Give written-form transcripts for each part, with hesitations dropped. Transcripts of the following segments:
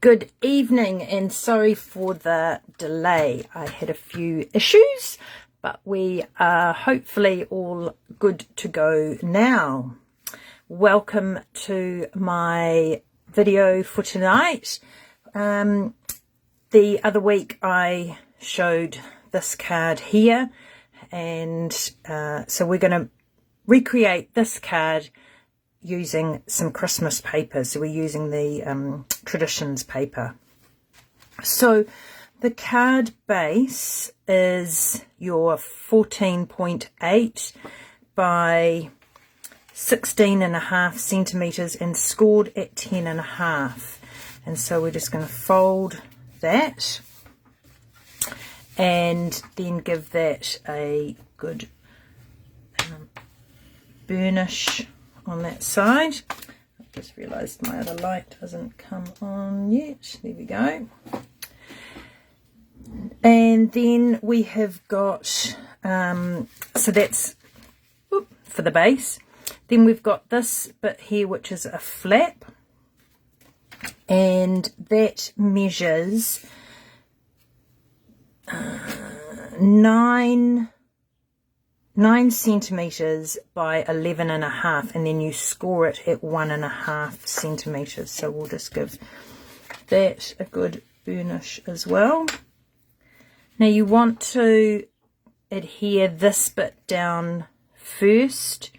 Good evening, and sorry for the delay. I had a few issues, but we are hopefully all good to go now. Welcome to my video for tonight. The other week I showed this card here, and so we're going to recreate this card using some Christmas paper. So we're using the Traditions paper. So the card base is your 14.8 by 16.5 centimeters and scored at 10.5. And so we're just going to fold that and then give that a good burnish on that side. I've just realised my other light hasn't come on yet. There we go. And then we have got, so that's for the base. Then we've got this bit here, which is a flap. And that measures 9 centimeters by 11.5, and then you score it at 1.5 centimeters. So we'll just give that a good burnish as well. Now you want to adhere this bit down first,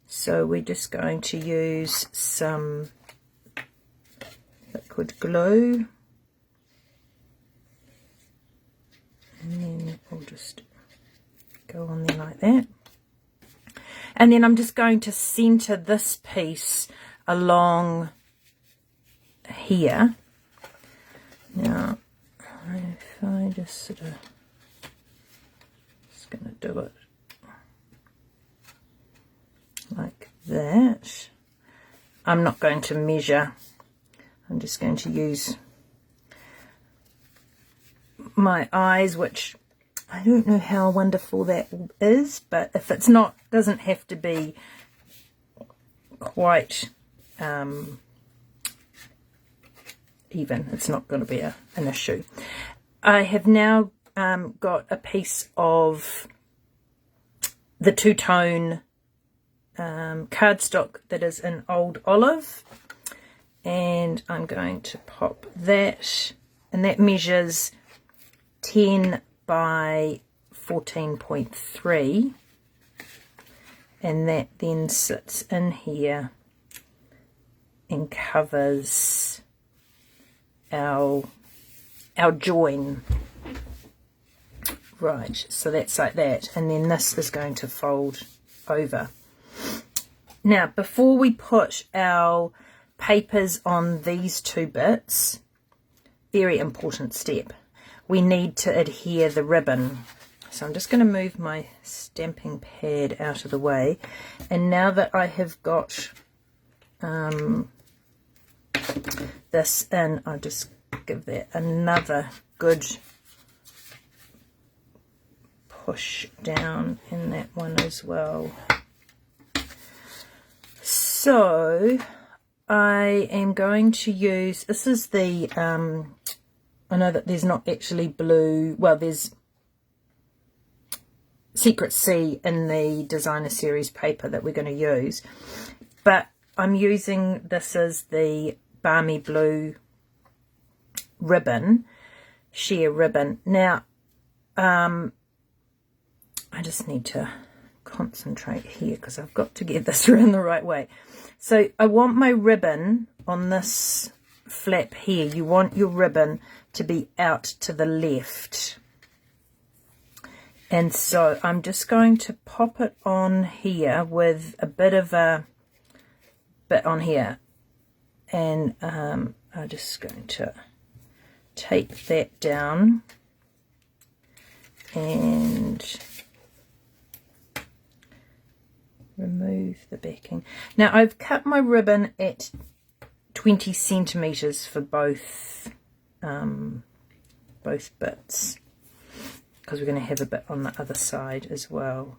so we're just going to use some liquid glue, and then we'll just go on there like that. And then I'm just going to center this piece along here. Now, if I just sort of, just going to do it like that. I'm not going to measure. I'm just going to use my eyes, which I don't know how wonderful that is, but if it's not, doesn't have to be quite even. It's not going to be an issue. I have now got a piece of the two-tone cardstock that is in Old Olive, and I'm going to pop that, and that measures 10 by 14.3, and that then sits in here and covers our join. Right, so that's like that, and then this is going to fold over. Now, before we put our papers on these two bits, very important step, we need to adhere the ribbon. So I'm just going to move my stamping pad out of the way, and now that I have got this in, I'll just give that another good push down in that one as well. So I am going to use, this is the I know that there's not actually blue, well, there's Secret Sea in the Designer Series paper that we're going to use, but I'm using this as the Balmy Blue ribbon, sheer ribbon. Now, I just need to concentrate here because I've got to get this around the right way. So I want my ribbon on this flap here. You want your ribbon to be out to the left, and so I'm just going to pop it on here with a bit of a bit on here, and I'm just going to take that down and remove the backing. Now I've cut my ribbon at 20 centimeters for both bits, because we're going to have a bit on the other side as well.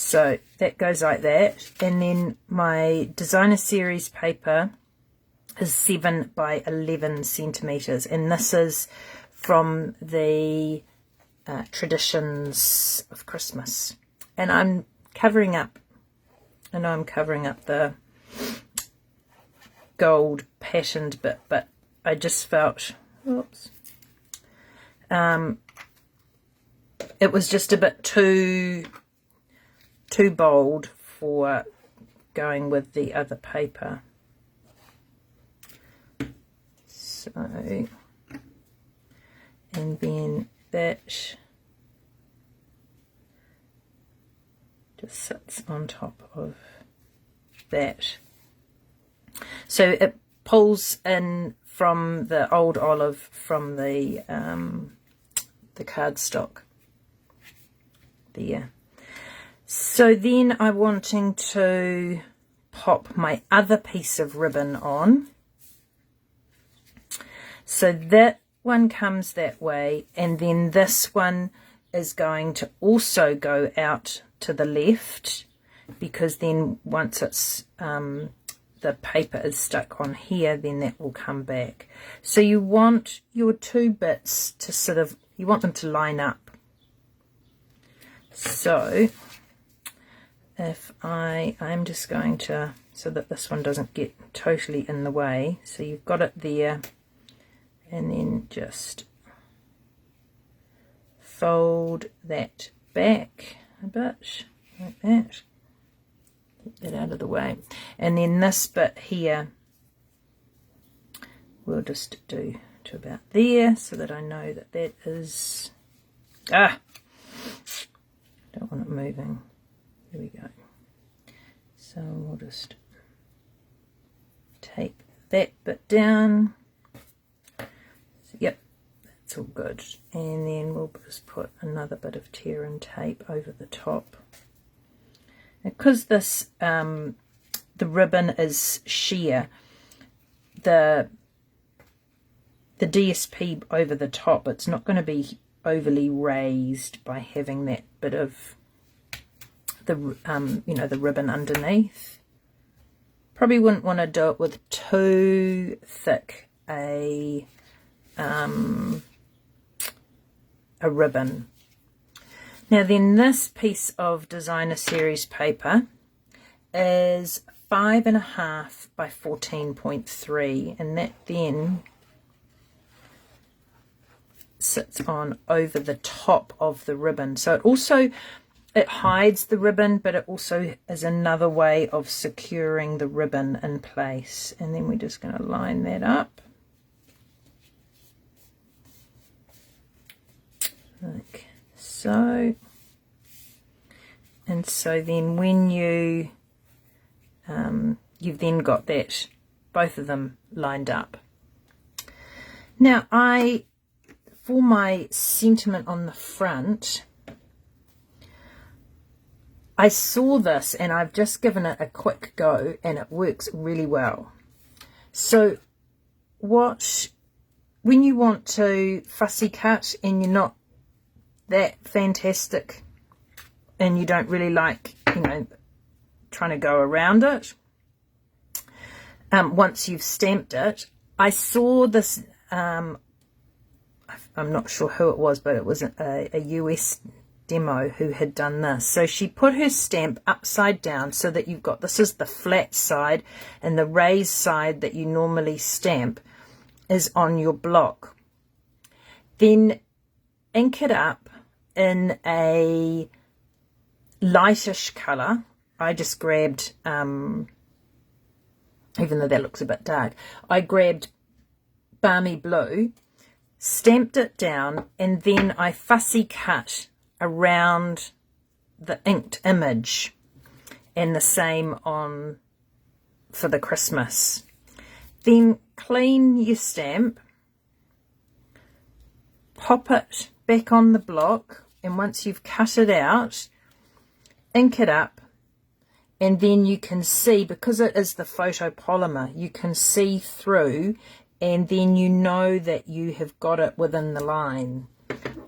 So that goes like that. And then my designer series paper is 7 by 11 centimeters, and this is from the Traditions of Christmas. And I'm covering up, I know I'm covering up the gold patterned bit, but I just felt, oops, it was just a bit too bold for going with the other paper. So, and then that just sits on top of that. So it pulls in from the old olive from the cardstock there. So then I'm wanting to pop my other piece of ribbon on. So that one comes that way, and then this one is going to also go out to the left, because then once it's the paper is stuck on here, then that will come back. So you want your two bits to sort of, you want them to line up. So if I'm just going to, so that this one doesn't get totally in the way, so you've got it there, and then just fold that back a bit like that. Get that out of the way, and then this bit here we'll just do to about there, so that I know that that is, don't want it moving. There we go. So we'll just take that bit down. So, yep, that's all good. And then we'll just put another bit of tear and tape over the top. Because this, the ribbon is sheer, the DSP over the top, it's not going to be overly raised by having that bit of the you know, the ribbon underneath. Probably wouldn't want to do it with too thick a ribbon. Now then, this piece of designer series paper is 5.5 by 14.3, and that then sits on over the top of the ribbon. So it hides the ribbon, but it also is another way of securing the ribbon in place. And then we're just going to line that up like so. And so then when you've then got that, both of them lined up. Now for my sentiment on the front, I saw this and I've just given it a quick go, and it works really well. So when you want to fussy cut and you're not that fantastic and you don't really like, you know, trying to go around it, once you've stamped it, I saw this, I'm not sure who it was, but it was a US demo who had done this. So she put her stamp upside down so that you've got, this is the flat side, and the raised side that you normally stamp is on your block. Then ink it up in a lightish colour. I just grabbed, even though that looks a bit dark, I grabbed Balmy Blue, stamped it down, and then I fussy cut around the inked image, and the same on for the Christmas. Then clean your stamp, pop it back on the block, and once you've cut it out, ink it up, and then you can see, because it is the photopolymer, you can see through, and then you know that you have got it within the line.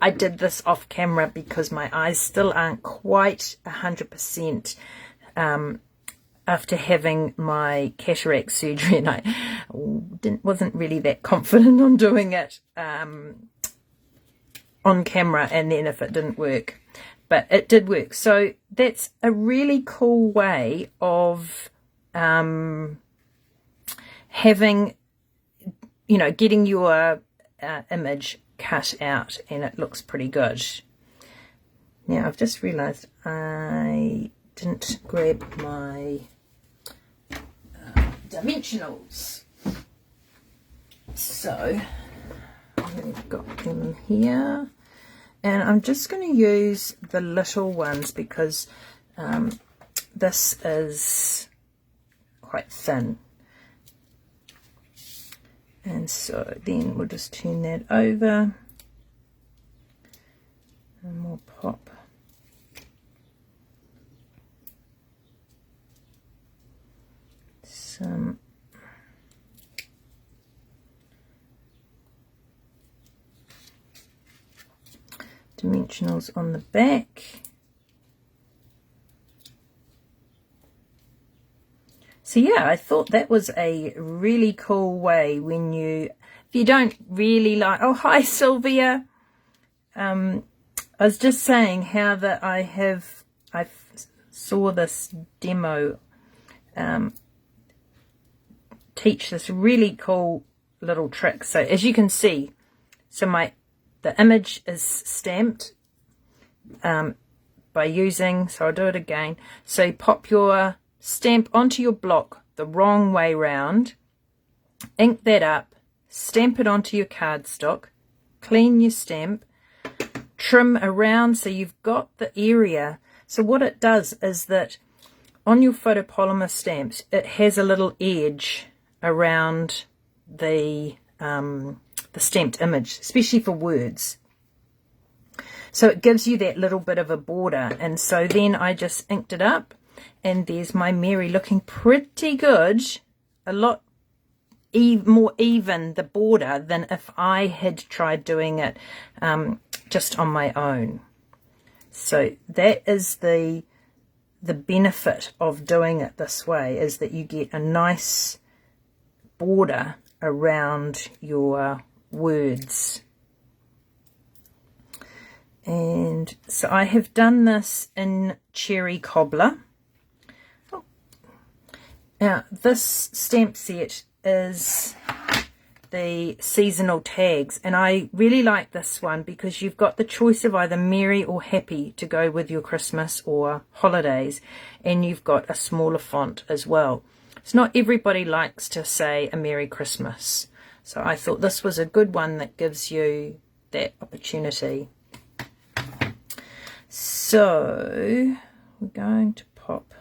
I did this off camera because my eyes still aren't quite 100% after having my cataract surgery, and I wasn't really that confident on doing it on camera, and then if it didn't work. But it did work. So that's a really cool way of having, you know, getting your image cut out, and it looks pretty good. Now I've just realized I didn't grab my dimensionals, so I've got them here, and I'm just going to use the little ones because this is quite thin. And so then we'll just turn that over and we'll pop some dimensionals on the back. So yeah, I thought that was a really cool way when if you don't really like, oh hi Sylvia, I was just saying how that I saw this demo teach this really cool little trick. So as you can see, so the image is stamped by using, so I'll do it again. So you pop your stamp onto your block the wrong way round, ink that up, stamp it onto your cardstock, clean your stamp, trim around so you've got the area. So what it does is that on your photopolymer stamps, it has a little edge around the stamped image, especially for words. So it gives you that little bit of a border. And so then I just inked it up, and there's my Mary looking pretty good, a lot more even, the border, than if I had tried doing it just on my own. So that is the benefit of doing it this way, is that you get a nice border around your words. And so I have done this in Cherry Cobbler. Now this stamp set is the seasonal tags, and I really like this one because you've got the choice of either merry or happy to go with your Christmas or holidays, and you've got a smaller font as well. So not everybody likes to say a Merry Christmas, so I thought this was a good one that gives you that opportunity. So we're going to pop,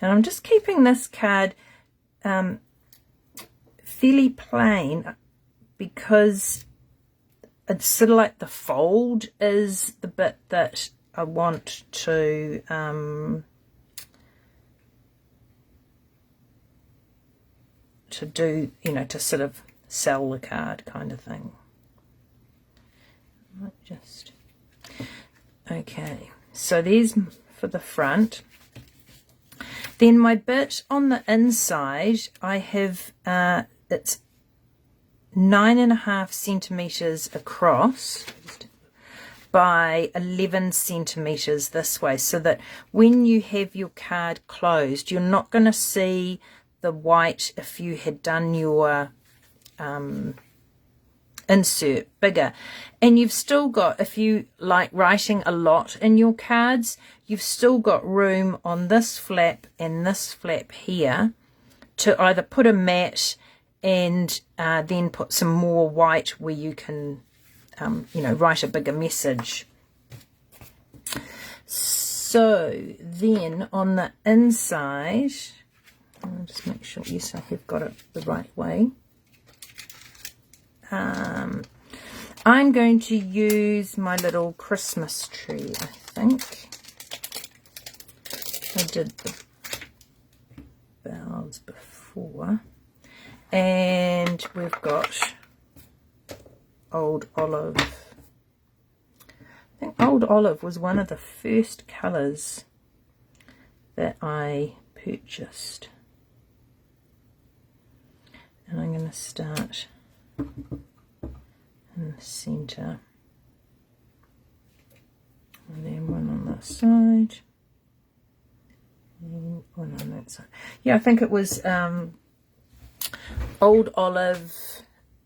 and I'm just keeping this card fairly plain because it's sort of like the fold is the bit that I want to do, you know, to sort of sell the card kind of thing. I might just, okay, so there's for the front. Then my bit on the inside, I have it's 9.5 centimeters across by 11 centimeters this way, so that when you have your card closed, you're not going to see the white if you had done your insert bigger. And you've still got, if you like writing a lot in your cards, you've still got room on this flap and this flap here to either put a matte and then put some more white where you can you know, write a bigger message. So then on the inside, I'll just make sure, yes, I have got it the right way. I'm going to use my little Christmas tree, I think. I did the bells before. And we've got Old Olive. I think Old Olive was one of the first colours that I purchased. And I'm going to start in the centre. And then one on the side. And one on that side. Yeah, I think it was Old Olive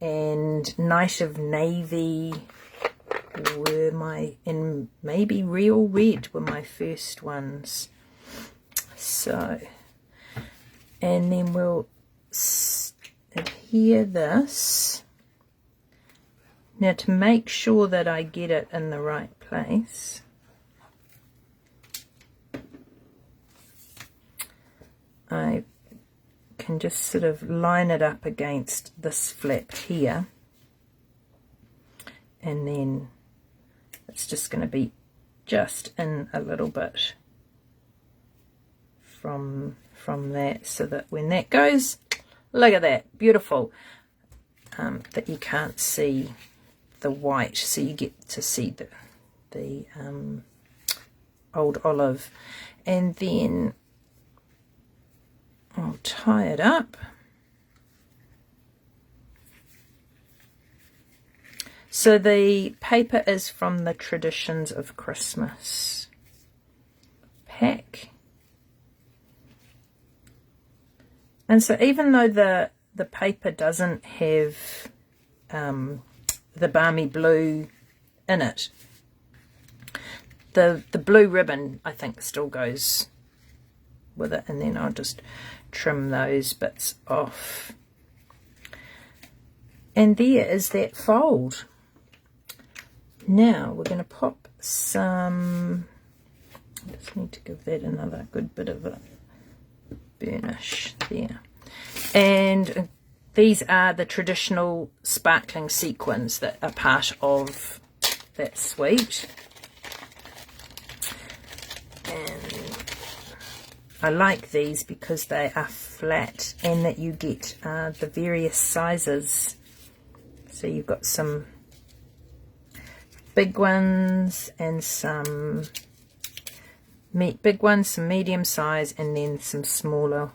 and Night of Navy were my, and maybe Real Red were my first ones. So, and then we'll adhere this. Now, to make sure that I get it in the right place, I can just sort of line it up against this flap here, and then it's just going to be just in a little bit from that, so that when that goes, look at that, beautiful, that you can't see the white, so you get to see the Old Olive. And then I'll tie it up. So the paper is from the Traditions of Christmas pack. And so even though the paper doesn't have the balmy blue in it, the blue ribbon I think still goes with it, and then I'll just trim those bits off. And there is that fold. Now we're going to pop some, I just need to give that another good bit of a burnish there. And these are the traditional sparkling sequins that are part of that suite. And I like these because they are flat and that you get the various sizes. So you've got some big ones and some big ones, some medium size, and then some smaller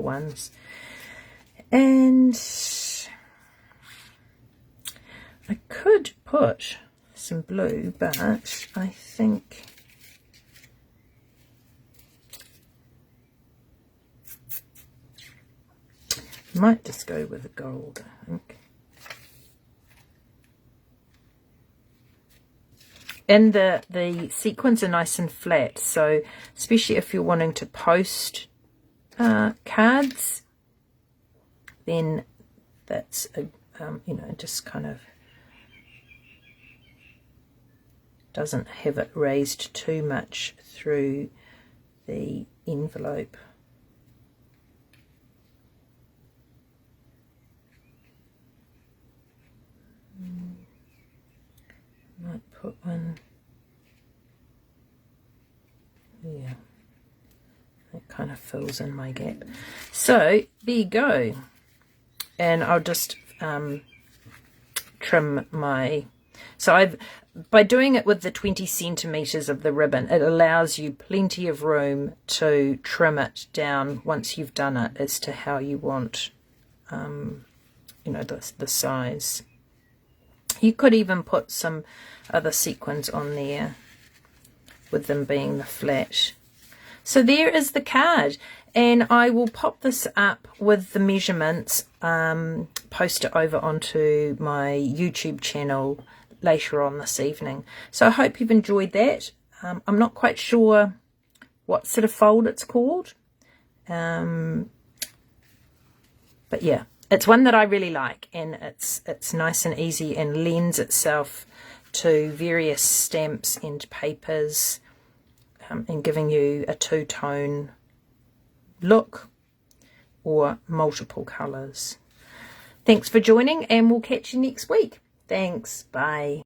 ones. And I could put some blue, but I think I might just go with the gold, I think. And the sequins are nice and flat, so especially if you're wanting to post cards, then that's a you know, just kind of doesn't have it raised too much through the envelope. Might put one, yeah, that kind of fills in my gap. So there you go. And I'll just trim my, so by doing it with the 20 centimeters of the ribbon, it allows you plenty of room to trim it down once you've done it as to how you want, you know, the size. You could even put some other sequins on there with them being the flat. So there is the card, and I will pop this up with the measurements, post it over onto my YouTube channel later on this evening. So I hope you've enjoyed that. I'm not quite sure what sort of fold it's called, but yeah, it's one that I really like, and it's nice and easy and lends itself to various stamps and papers, and giving you a two-tone look or multiple colours. Thanks for joining, and we'll catch you next week. Thanks, bye.